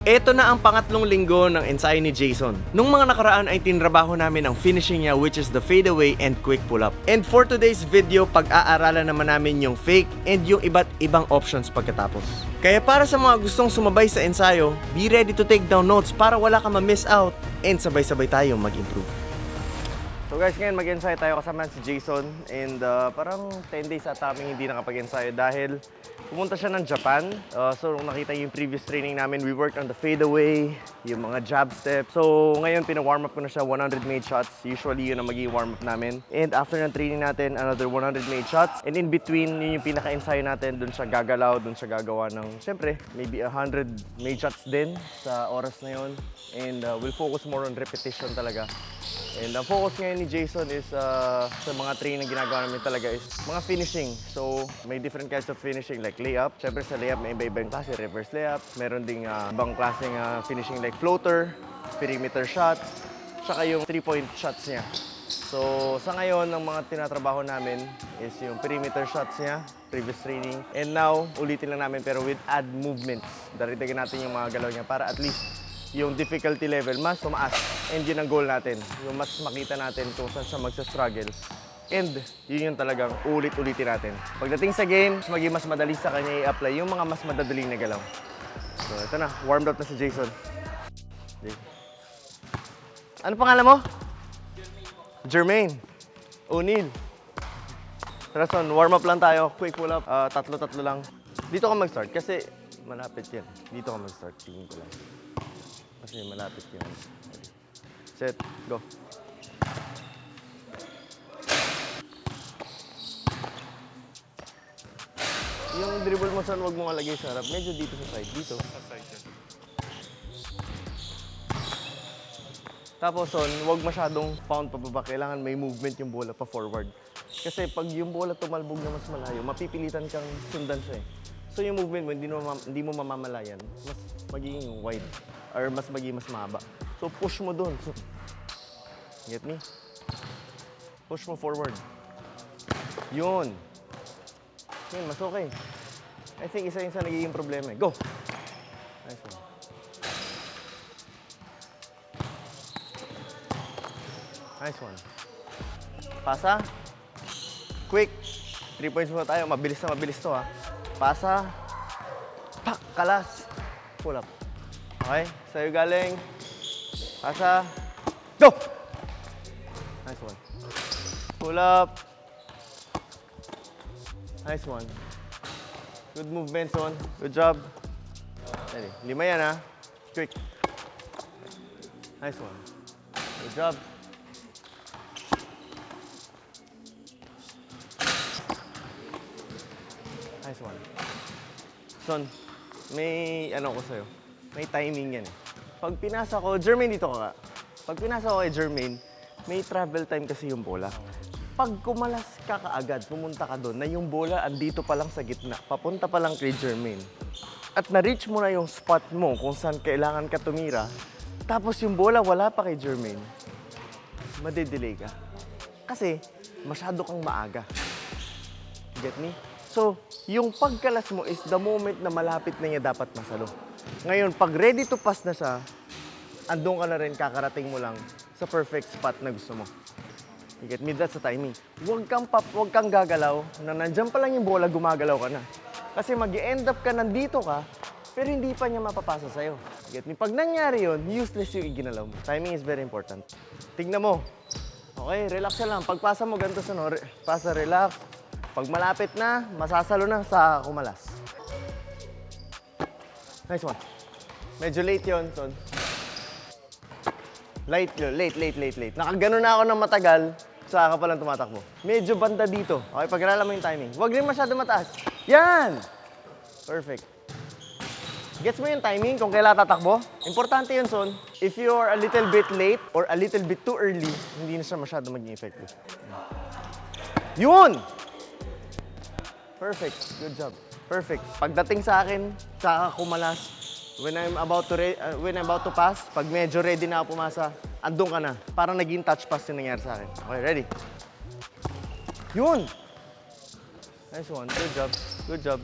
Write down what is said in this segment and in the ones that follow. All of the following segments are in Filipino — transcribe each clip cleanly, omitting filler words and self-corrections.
Ito na ang pangatlong linggo ng ensayo ni Jason. Nung mga nakaraan ay tinrabaho namin ang finishing niya, which is the fadeaway and quick pull-up. And for today's video, pag-aaralan naman namin yung fake and yung iba't ibang options pagkatapos. Kaya para sa mga gustong sumabay sa ensayo, be ready to take down notes para wala ka ma-miss out and sabay-sabay tayong mag-improve. So guys, ngayon mag-ensayo tayo kasama si Jason and parang 10 days at aming hindi nakapag-ensayo dahil pumunta siya ng Japan. So nung nakita yung previous training namin, we worked on the fadeaway, yung mga jab steps. So ngayon pina-warm up ko na siya 100 made shots. Usually yun ang magiging warm up namin. And after ng training natin, another 100 made shots. And in between, yun yung pinaka-ensayo natin. Doon siya gagalaw, doon siya gagawa ng, syempre, maybe 100 made shots din sa oras na yun. And we'll focus more on repetition talaga. And ang focus ngayon ni Jason is sa mga training na ginagawa namin talaga is mga finishing. So may different kinds of finishing like layup. Siyempre sa layup may iba-ibang klase, reverse layup. Meron ding ibang klaseng finishing like floater, perimeter shots, saka yung 3-point shots niya. So sa ngayon, ang mga tinatrabaho namin is yung perimeter shots niya, previous training. And now, ulitin lang namin pero with add movements. Daritagan natin yung mga galaw niya para at least yung difficulty level mas tumaas. And yun ang goal natin. Yung mas makita natin kung saan siya magsa-struggle. And yun yung talagang ulit-ulitin natin. Pagdating sa game, maging mas madali sa kanya i-apply yung mga mas madadaling na galaw. So ito na, warmed up na si Jason. Ano pangalan mo? Jermaine. O'Neal. Tara son, warm up lang tayo. Quick pull up. Tatlo-tatlo lang. Dito ka mag-start kasi malapit yan. Dito ka mag-start. Tingin ko lang. Kasi malapit yun. Set, go. Yung dribble mo saan, huwag mo kalagay sa harap. Medyo dito sa side. Dito. Sa side yan. Tapos son, huwag masyadong pound pababa. Kailangan may movement yung bola pa forward. Kasi pag yung bola tumalbog na mas malayo, mapipilitan kang sundan siya eh. So yung movement mo, hindi mo mamamalayan. Mas magiging wide. Or mas magiging mas mahaba. So push mo dun. So, get me? Push mo forward. Yun. Yun, mas okay. I think isa yun sa nagiging problema eh. Go! Nice one. Nice one. Pasa. Quick. 3 points muna tayo. Mabilis na mabilis to ha. Pasa. Pak! Kalas. Pull up. Okay? Sa'yo galing. Pasa. Go! Nice one. Pull up. Nice one. Good movement, son. Good job. Ready. 5 yan, ha? Quick. Nice one. Good job. Nice one. Son, may ano ko sa'yo. May timing yan eh. Pag pinasa ko, Jermaine dito ka. Pag pinasa ko kay Jermaine, may travel time kasi yung bola. Pag kumalas ka kaagad, pumunta ka doon, na yung bola andito pa lang sa gitna, papunta pa lang kay Jermaine. At na-reach mo na yung spot mo kung saan kailangan ka tumira, tapos yung bola wala pa kay Jermaine, madedelay ka. Kasi masyado kang maaga. Get me? So, yung pagkalas mo is the moment na malapit na niya dapat masalo. Ngayon, pag ready to pass na siya, andun ka na rin, kakarating mo lang sa perfect spot na gusto mo. You get me? That's the timing. Huwag kang gagalaw na nandyan pa lang yung bola, gumagalaw ka na. Kasi mag-end up ka nandito ka, pero hindi pa niya mapapasa sa'yo. You get me? Pag nangyari yun, useless yung iginalaw mo. Timing is very important. Tignan mo. Okay, relax ka lang. Pagpasa mo, ganito sa no, pasa, relax. Pag malapit na, masasalo na sa kumalas. Nice one. Medyo late yun, son. Late. Nakagano na ako ng matagal, saka ka palang tumatakbo. Medyo banda dito. Okay, pag-aralan mo yung timing. Huwag rin masyado mataas. Yan! Perfect. Gets mo yung timing kung kailan tatakbo? Importante yun, son. If you're a little bit late or a little bit too early, hindi na siya masyado maging effective. Yun! Perfect. Good job. Perfect. Pagdating sa akin, saka kumalas. When I'm about to pass, pag medyo ready na ako pumasa, andun ka na. Parang naging touch pass yung nangyari sa akin. Okay, ready? Yun! Nice one. Good job. Good job.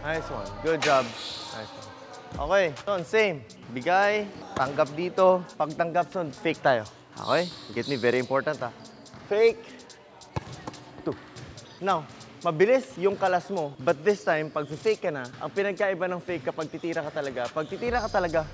Nice one. Good job. Nice one. Okay, Son, same. Bigay, tanggap dito. Pag tanggap, Son, fake tayo. Okay? Get me, very important ha. Fake. 2. Now, mabilis yung kalas mo. But this time, pag fake ka na, ang pinagkaiba ng fake kapag titira ka talaga,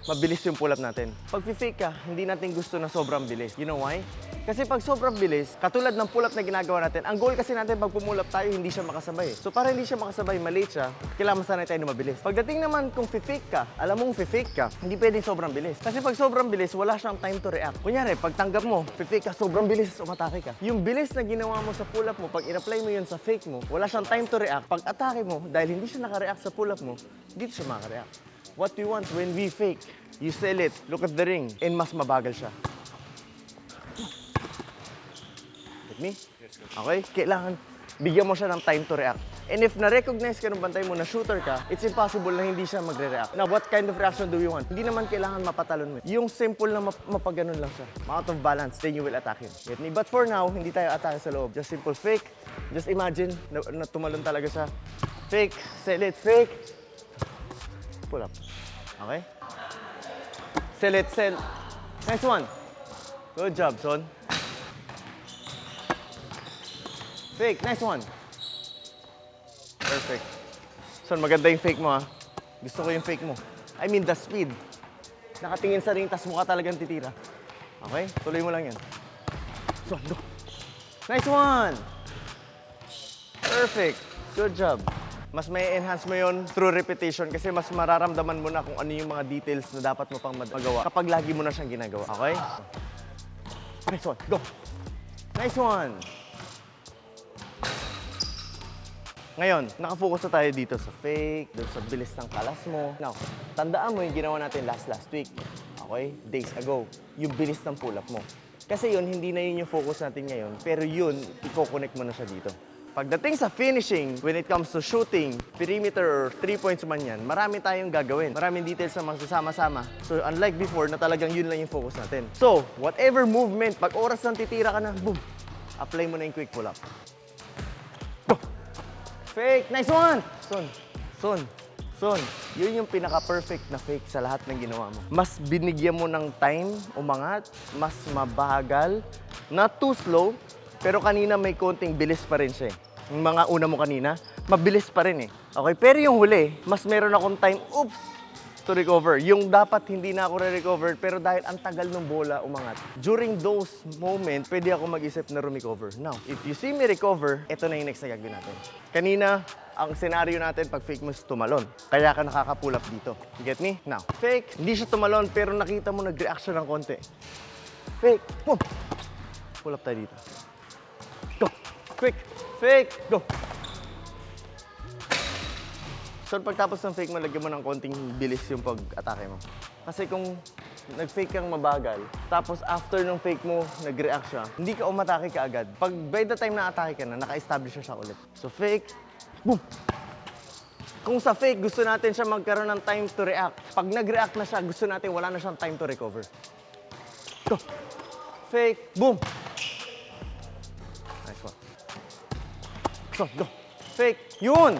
mabilis yung pull-up natin. Pag fake ka, hindi natin gusto na sobrang bilis. You know why? Kasi pag sobrang bilis, katulad ng pull-up na ginagawa natin, ang goal kasi natin pag pumulap tayo, hindi siya makasabay. So para hindi siya makasabay, malate siya, kailangan masanay tayo na mabilis. Pagdating naman kung fake ka, alam mong fake ka, hindi pwedeng sobrang bilis. Kasi pag sobrang bilis, wala siyang time to react. Kunyari, pag tanggap mo, fake ka, sobrang bilis, umatake ka. Yung bilis na ginawa mo sa pull-up mo, pag in-apply mo yun sa fake mo, wala siyang time to react. Pag atake mo, dahil hindi siya naka-react sa pull-up mo, dito siya maka-react. What we want when we fake, you sell it, look at the ring, and mas mabagal siya. Get me? Okay? Kailangan bigyan mo siya ng time to react. And if na-recognize ka ng bantay mo na shooter ka, it's impossible na hindi siya magre-react. Now, what kind of reaction do we want? Hindi naman kailangan mapatalon mo. Yung simple na mapaganon lang siya. Out of balance, then you will attack him. Get me? But for now, hindi tayo atake sa loob. Just simple fake. Just imagine na tumalon talaga siya. Fake, sell it, fake. Pull up. Okay? Sell it, sell. Nice one. Good job, son. Fake, nice one. Perfect. Son, maganda yung fake mo ha. Gusto ko yung fake mo. I mean the speed. Nakatingin sa ring, tas mukha talagang titira. Okay? Tuloy mo lang yan. Son, go. Nice one. Perfect. Good job. Mas may enhance mo yon through repetition kasi mas mararamdaman mo na kung ano yung mga details na dapat mo pang magawa kapag lagi mo na siyang ginagawa. Okay? Nice one. Go. Nice one. Ngayon, nakafocus na tayo dito sa fake, dito sa bilis ng kalas mo. Now, tandaan mo yung ginawa natin last week. Okay? Days ago. Yung bilis ng pull-up mo. Kasi yun, hindi na yun yung focus natin ngayon. Pero yun, i-connect mo na siya dito. Pagdating sa finishing, when it comes to shooting, perimeter or 3 points man yan, marami tayong gagawin. Maraming details na magsasama-sama. So, unlike before, na talagang yun lang yung focus natin. So, whatever movement, pag oras ng titira ka na, boom, apply mo na yung quick pull-up. Go! Fake! Nice one! Son, yun yung pinaka-perfect na fake sa lahat ng ginawa mo. Mas binigyan mo ng time, umangat, mas mabagal, not too slow, pero kanina may konting bilis pa rin siya. Yung mga una mo kanina, mabilis pa rin eh. Okay, pero yung huli, mas meron akong time, to recover. Yung dapat hindi na ako re-recover, pero dahil ang tagal ng bola umangat. During those moments, pwede ako mag-isip na recover. Now, if you see me recover, ito na yung next na gagawin natin. Kanina, ang senaryo natin pag fake mo is tumalon. Kaya ka nakaka-pull up dito. You get me? Now, fake, hindi siya tumalon, pero nakita mo nag-react siya ng konti. Fake, boom! Pull up tayo dito. Go! Quick! Fake! Go! So, pagtapos ng fake mo, lagyan mo ng konting bilis yung pag-atake mo. Kasi kung nag-fake kang mabagal, tapos after ng fake mo, nag-react siya, hindi ka umatake ka agad. Pag by the time na atake ka na, naka-establish siya ulit. So, fake, boom! Kung sa fake, gusto natin siya magkaroon ng time to react. Pag nag-react na siya, gusto natin wala na siyang time to recover. Go! Fake, boom! Nice one. So, go! Fake, yun!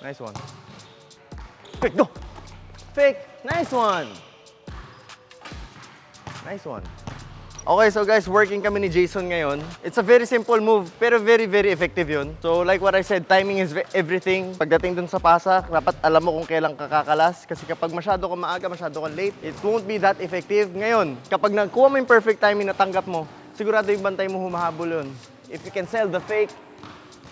Nice one. Fake, go! Fake, nice one! Nice one. Okay, so guys, working kami ni Jason ngayon. It's a very simple move, pero very, very effective yun. So like what I said, timing is everything. Pagdating dun sa pasak, dapat alam mo kung kailan kakakalas. Kasi kapag masyado ka maaga, masyado ka late, it won't be that effective. Ngayon, kapag nagkuha mo yung perfect timing na tanggap mo, sigurado yung bantay mo humahabol yun. If you can sell the fake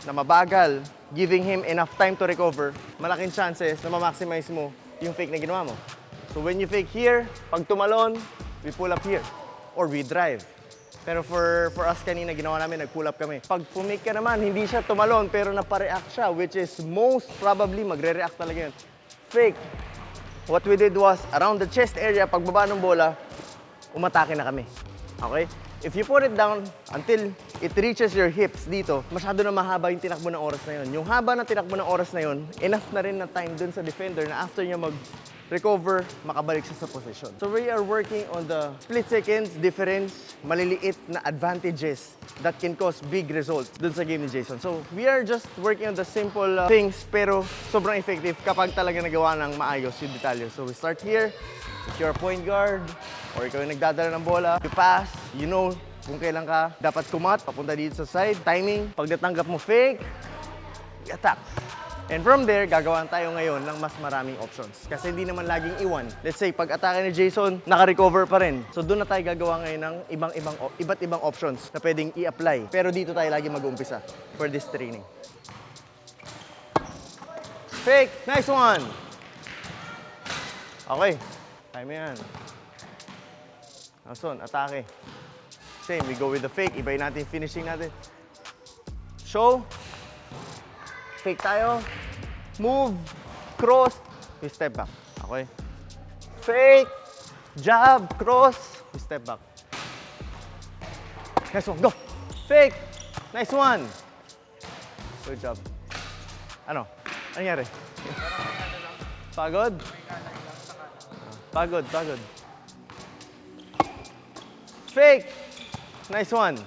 na mabagal, giving him enough time to recover, malaking chances na ma-maximize mo yung fake na ginawa mo. So when you fake here, pag tumalon, we pull up here. Or we drive. Pero for us kanina, ginawa namin, nag-pull up kami. Pag pumake ka naman, hindi siya tumalon, pero napareact siya, which is most probably magre-react talaga yun. Fake. What we did was, around the chest area, pagbaba ng bola, umatake na kami. Okay? If you put it down until it reaches your hips dito, masyado na mahaba yung tinakbo ng oras na yun. Yung haba na tinakbo ng oras na yun, enough na rin na time dun sa defender na after niya recover, makabalik siya sa position. So we are working on the split seconds difference, maliliit na advantages that can cause big results dun sa game ni Jason. So we are just working on the simple things pero sobrang effective kapag talaga nagawa ng maayos yung detalye. So we start here. If you're a point guard or ikaw yung nagdadala ng bola, you pass, you know kung kailan ka dapat kumat, papunta dito sa side, timing. Pag natanggap mo fake, attack. And from there, gagawan tayo ngayon ng mas maraming options. Kasi hindi naman laging iwan. Let's say, pag atake ni Jason, naka-recover pa rin. So doon na tayo gagawa ngayon ng iba't ibang options na pwedeng i-apply. Pero dito tayo lagi mag-uumpisa for this training. Fake! Nice one! Okay. Time yan. Next one, atake. Same, we go with the fake. Ibayin natin yung finishing natin. Show. Fake tayo. Move. Cross. We step back. Okay. Fake. Jab. Cross. We step back. Next one. Go. Fake. Nice one. Good job. Ano? Ano nangyari? Pagod? Pagod. Fake. Nice one.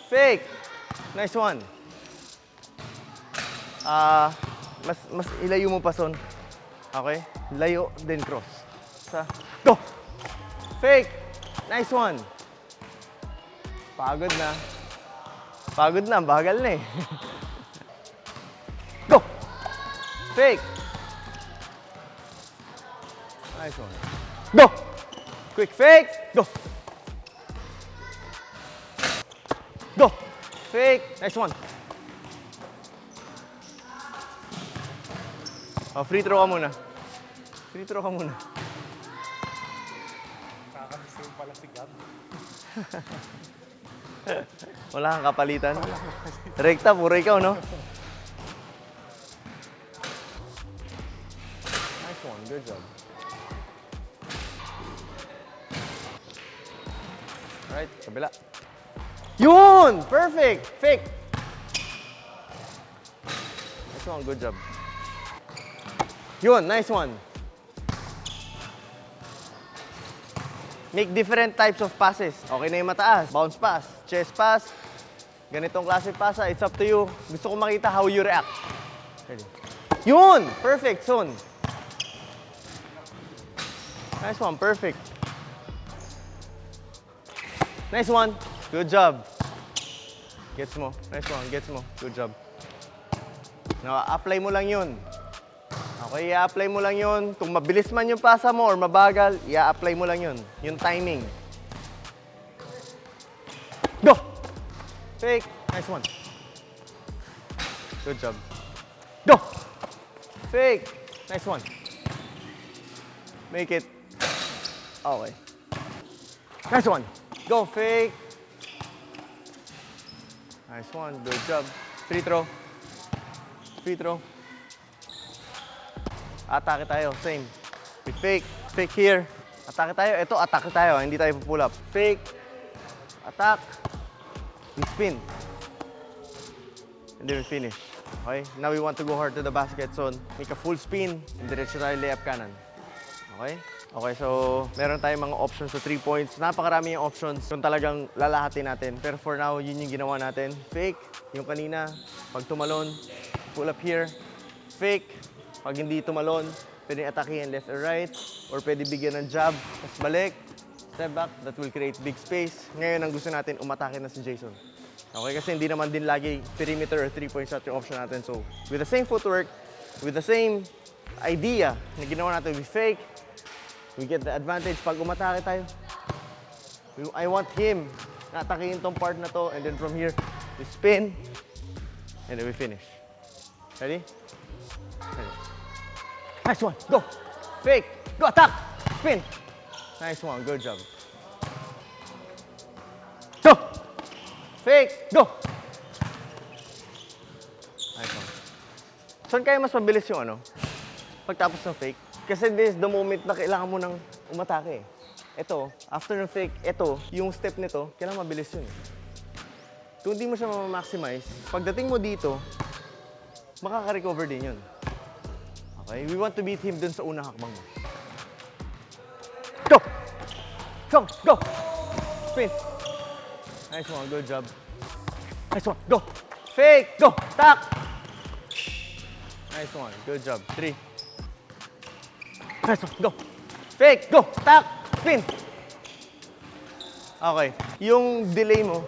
Fake. Nice one. Mas ilayo mo pa, Son. Okay? Layo, then cross. Go! Fake. Nice one. Pagod na. Bagal na eh. Go! Fake. Nice one. Go! Quick fake. Go! Go! Fake. Nice one. Oh, free throw ka muna. Kakamisin pala si Gab. Wala kang kapalitan. Rekta, puro ikaw, no? Nice one. Good job. Alright, kabila. Yun! Perfect! Fake! Nice one. Good job. Yun, nice one. Make different types of passes. Okay na yung mataas. Bounce pass, chest pass, ganitong klase pasa. It's up to you. Gusto ko makita how you react. Ready? Yun! Perfect, Son. Nice one. Perfect. Nice one. Good job. Gets mo. Nice one. Gets mo. Good job. Now, apply mo lang yun. Okay, i-apply mo lang yun. Kung mabilis man yung pasa mo or mabagal, i-apply mo lang yun. Yung timing. Go! Fake. Nice one. Good job. Go! Fake. Nice one. Make it. Okay. Nice one. Go, fake. Nice one. Good job. Free throw. Free throw. Atake tayo. Same. We fake. Fake here. Atake tayo. Ito, atake tayo. Hindi tayo pull up. Fake. Attack. We spin. And then we finish. Okay? Now we want to go hard to the basket zone. Make a full spin. And diretso tayo layup kanan. Okay? Okay, so meron tayong mga options sa 3 points. Napakarami yung options kung talagang lalahatin natin. Pero for now, yun yung ginawa natin. Fake, yung kanina. Pag tumalon, pull up here. Fake, pag hindi tumalon, pwede atakihin left or right. Or pwede bigyan ng jab, tapos balik. Step back, that will create big space. Ngayon, ang gusto natin, umatake na si Jason. Okay, kasi hindi naman din lagi perimeter or 3-point shot yung option natin. So, with the same footwork, with the same idea na ginawa natin, we fake, we get the advantage pag umatake tayo. I want him na atakihin tong part na to, and then from here, we spin, and then we finish. Ready? Ready. Nice one. Go. Fake. Go. Attack. Spin. Nice one. Good job. Go. Fake. Go. Nice one. Saan kaya mas mabilis yung ano? Pagtapos ng fake? Kasi this is the moment na kailangan mo nang umatake. Ito, after ng fake, ito, yung step nito, kailangan mabilis yun. Kung hindi mo siya ma-maximize, pagdating mo dito, makaka-recover din yun. Okay? We want to beat him dun sa unang hakbang mo. Go! Go! Go! Spin! Nice one. Good job. Nice one. Go! Fake! Go! Tack! Nice one. Good job. 3. Nice one. Go! Fake! Go! Tack! Spin! Okay. Yung delay mo,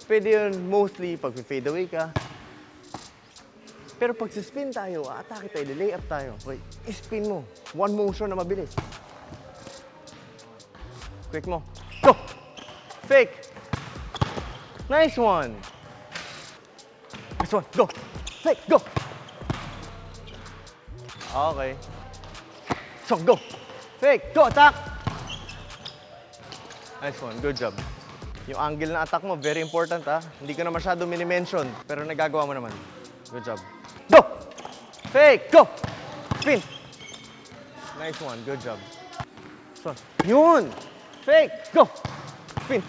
pwede yun mostly pag fade away ka. Pero pag spin tayo, atake tayo, lay up tayo. Okay, spin mo. One motion na mabilis. Quick mo. Go! Fake! Nice one! Nice one. Go! Fake! Go! Okay. So, go! Fake! Go! Attack! Nice one. Good job. Yung angle na attack mo, very important ha. Hindi ko na masyado mini-mention, pero nagagawa mo naman. Good job. Go! Fake! Go! Spin! Nice one. Good job. So, yun! Fake! Go! Spin!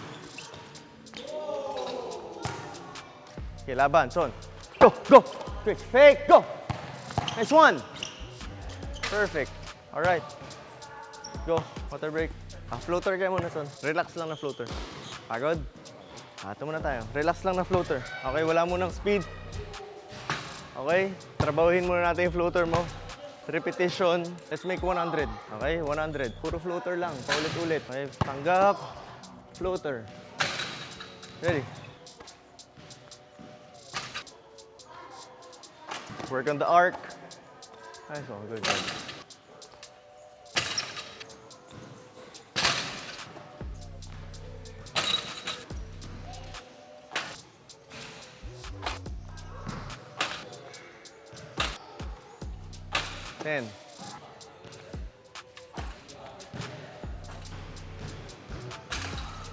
Okay, laban. Son. Go! Go! Quick! Fake! Go! Nice one! Perfect. Alright. Go. Water break. Floater kayo muna, son. Relax lang na floater. Pagod? Ito muna tayo. Relax lang na floater. Okay, wala munang speed. Okay? Trabahuhin muna natin yung floater mo. Repetition. Let's make 100. Okay? 100. Puro floater lang. Paulit-ulit. Okay? Tanggap. Floater. Ready? Work on the arc. Nice one. Good job. Ten.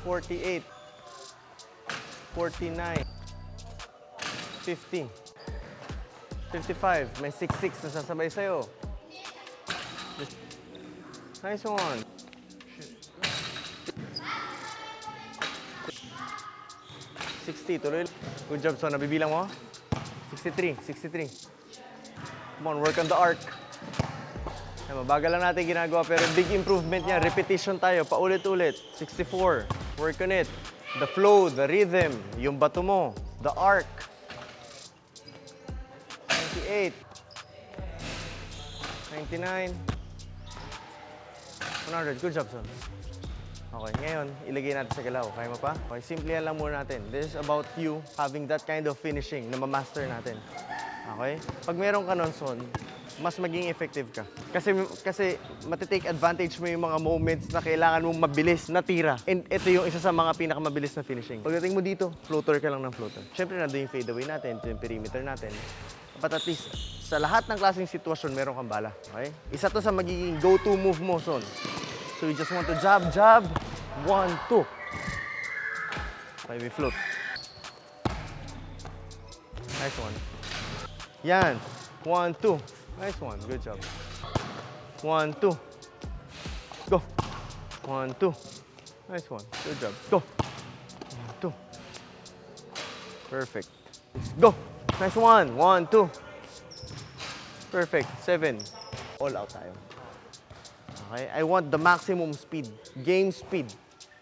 48. 49. 50. 55. May 66 na sasabay sa'yo. Nice one. 60. Tuloy. Good job, son. Nabibilang mo? 63. 63. Come on, work on the arc. Mabagal lang natin ginagawa pero big improvement niya. Repetition tayo, paulit-ulit. 64. Work on it. The flow, the rhythm, yung bato mo, the arc. 98. 99. 100. Good job, son. Okay, ngayon, ilagay natin sa galaw. Kaya mo pa? Okay, simple yan lang muna natin. This is about you having that kind of finishing na ma-master natin. Okay? Pag meron ka nun, son, mas maging effective ka. Kasi matitake advantage mo yung mga moments na kailangan mong mabilis na tira. And ito yung isa sa mga pinakamabilis na finishing. Pagdating mo dito, floater ka lang ng floater. Siyempre, nandun yung fadeaway natin, ito yung perimeter natin. But at least, sa lahat ng klaseng sitwasyon, meron kang bala. Okay? Isa to sa magiging go-to move mo, son. So you just want to jab, jab. 1, 2. Okay, we float. Nice one. Yan. 1, 2. Nice one. Good job. 1, 2. Go. 1, 2. Nice one. Good job. Go. 1, 2. Perfect. Go. Nice one. 1, 2. Perfect. 7. All out tayo. Okay? I want the maximum speed. Game speed.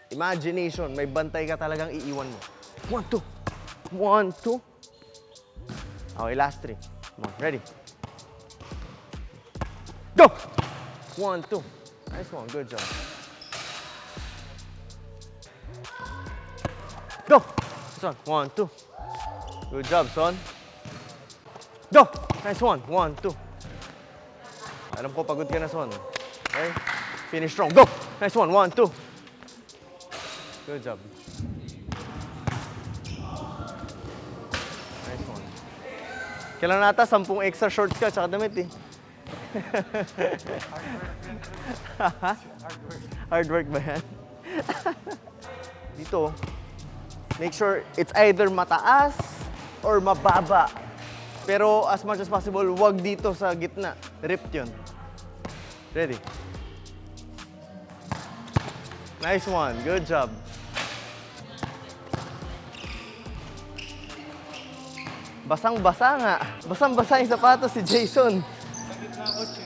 Imagination. May bantay ka talagang iiwan mo. 1, 2. 1, 2. Okay, last 3. Come on. Ready? Go! 1, 2. Nice one. Good job. Go! Son. 1, 2. Good job, son. Go! Nice one. 1, 2. Alam ko, pagod ka na, son. Okay? Finish strong. Go! Nice one. 1, 2. Good job. Nice one. Kailan nata 10 extra shorts ka tsaka damit eh. Hard work ba yan? Dito, make sure it's either mataas or mababa. Pero as much as possible, wag dito sa gitna. Ripped yun. Ready? Nice one. Good job. Basang-basa nga. Basang-basa yung sapatos si Jason.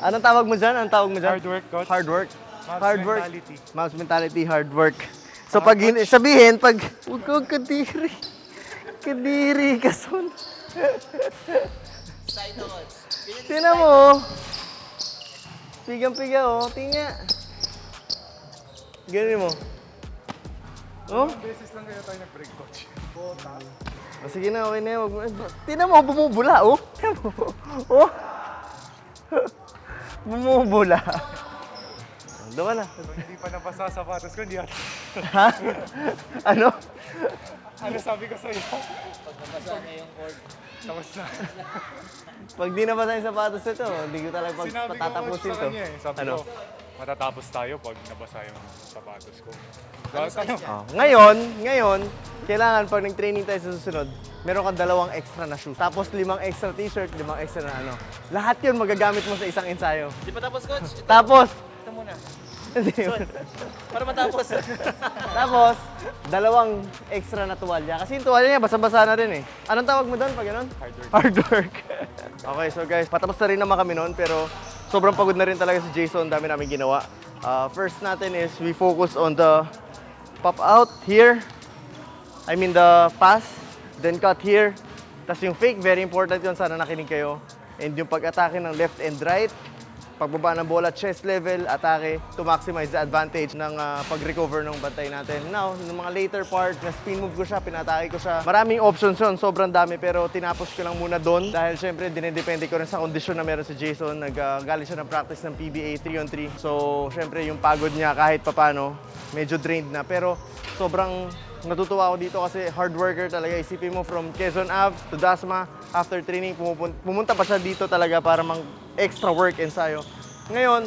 Anong tawag mo dyan? Anong tawag mo dyan? Hard work, coach. Hard work. Mavs Hard work. mentality. Mavs mentality, hard work. So pag sabihin, pag huwag ko kadiri. Kadiri ka son. Tingnan mo. Oh. Pigang-piga oh. Tingnan. Ganun mo. Oh? Beses lang kaya tayo nag-break, coach. O sige na, okay na yun. Tingnan mo, bumubula oh. Tingnan mo. Oh. Bumubula. Doon ka na. Kung hindi pa nabasa sa sapatos ko, hindi ata. Ha? Ano? Ano sabi ko sa'yo? Pag nabasa na yung court. Tapos na. Pag di nabasa yung sapatos nito, hindi ko talaga Sinabi ko patatapusin sa to. kanya eh. Sabi Ano? ko, matatapos tayo pag nabasa yung sapatos ko. Ano? Oh. Ngayon, kailangan pag nag-training tayo sa susunod, meron kang 2 extra na shoes. Tapos 5 extra t-shirt, 5 extra na ano. Lahat yun magagamit mo sa isang ensayo. Di pa tapos, coach? Tapos, Ito muna. hindi. Para matapos. Tapos, 2 extra na tuwalya. Kasi yung tuwalya niya, basa-basa na rin eh. Anong tawag mo doon pag gano'n? Hard work. Hard work. Okay, so guys, patapos na rin naman kami noon, pero sobrang pagod na rin talaga si Jason. Dami namin ginawa. First natin is we focus on the pop out here. I mean the pass, then cut here. Tapos yung fake, very important yun. Sana nakinig kayo. And yung pag-atake ng left and right, pagbaba ng bola, chest level, atake, to maximize the advantage ng pag-recover ng bantay natin. Now, ng mga later part, na spin move ko siya, pinatake ko siya. Maraming options yun, sobrang dami, pero tinapos ko lang muna doon. Dahil syempre, dinedepende ko rin sa kondisyon na meron si Jason. Nag-galing siya ng practice ng PBA 3-on-3. So, syempre, yung pagod niya kahit papano, medyo drained na. Pero, sobrang natutuwa ako dito kasi hard worker talaga. Isipin mo from Quezon Ave to Dasma, after training, pumunta pa siya dito talaga para extra work ensayo. Ngayon,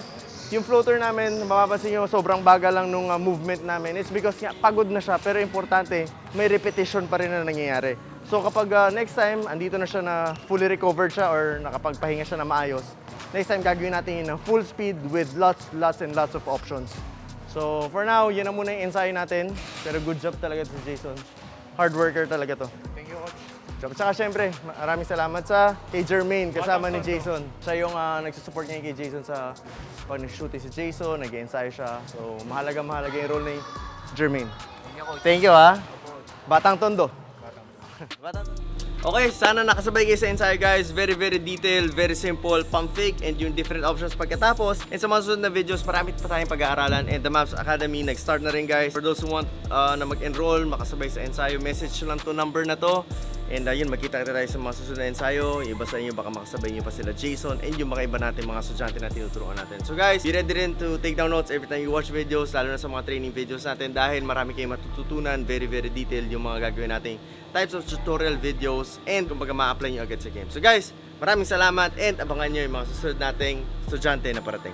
yung floater namin, mapapansin nyo, sobrang bagal lang nung movement namin. It's because nga, pagod na siya, pero importante, may repetition pa rin na nangyayari. So kapag next time, andito na siya na fully recovered siya or nakapagpahinga siya na maayos, next time gagawin natin yun ng full speed with lots and lots of options. So for now, yun na muna yung ensayo natin. Pero good job talaga si Jason. Hard worker talaga to. Thank you, coach. At saka syempre, maraming salamat sa kay Jermaine, kasama ni Jason. Siya yung nagsusupport niya kay Jason sa pag nag-shoot si Jason, nag-ensayo siya. So mahalaga yung role ni Jermaine. Thank you ha. Batang Tondo. Batang Tondo. Okay, sana nakasabay kayo sa ensayo guys. Very detailed, very simple, pump fake, and yung different options pagkatapos. And sa mga susunod na videos, marami pa tayong pag-aaralan. And the Mavs Academy, nag-start na rin guys. For those who want na mag-enroll, makasabay sa ensayo, message nyo lang to number na to. And yun, magkita tayo sa mga susunod na ensayo. Yung iba sa inyo, baka makasabay nyo pa sila Jason. And yung mga iba natin, mga estudyante na tinuturuan natin. So guys, be ready rin to take down notes every time you watch videos, lalo na sa mga training videos natin. Dahil marami kayong matututunan, very detailed yung mga gagawin natin types of tutorial videos, and kumbaga ma-apply nyo agad sa game. So guys, maraming salamat and abangan nyo yung mga susunod nating estudyante na parating.